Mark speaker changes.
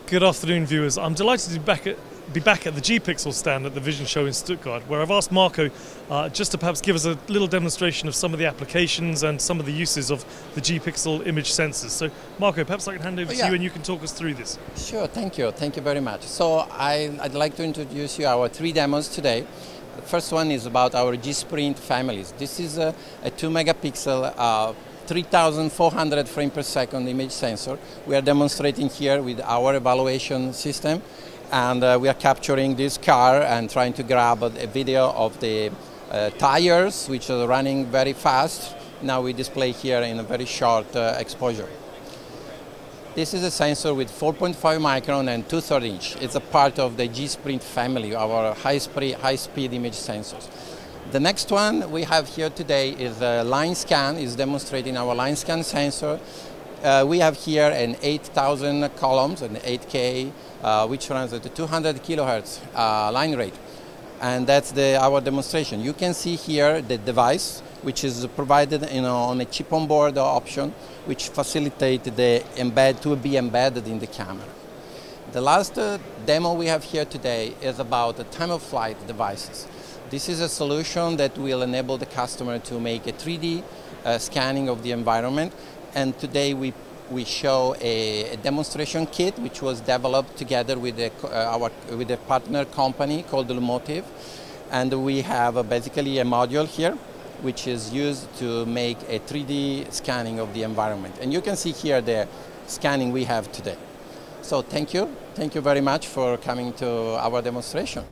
Speaker 1: Good afternoon, viewers. I'm delighted to be back at the Gpixel stand at the Vision show in Stuttgart, where I've asked Marco just to perhaps give us a little demonstration of some of the applications and some of the uses of the Gpixel image sensors. So, Marco, perhaps I can hand over to you and you can talk us through this.
Speaker 2: Sure, thank you. Thank you very much. So I'd like to introduce you our three demos today. The first one is about our G-Sprint families. This is a 2 megapixel 3,400 frame per second image sensor. We are demonstrating here with our evaluation system, and we are capturing this car and trying to grab a video of the tires, which are running very fast. Now we display here in a very short exposure. This is a sensor with 4.5 micron and 2/3 inch. It's a part of the G-Sprint family, our high-speed image sensors. The next one we have here today is a line scan, is demonstrating our line scan sensor. We have here an 8,000 columns, an 8K, which runs at 200 kilohertz line rate. And that's our demonstration. You can see here the device, which is provided on a chip on board option, which facilitates the to be embedded in the camera. The last demo we have here today is about the time-of-flight devices. This is a solution that will enable the customer to make a 3D scanning of the environment. And today we show a demonstration kit which was developed together with a partner company called Lumotive. And we have basically a module here which is used to make a 3D scanning of the environment. And you can see here the scanning we have today. So thank you very much for coming to our demonstration.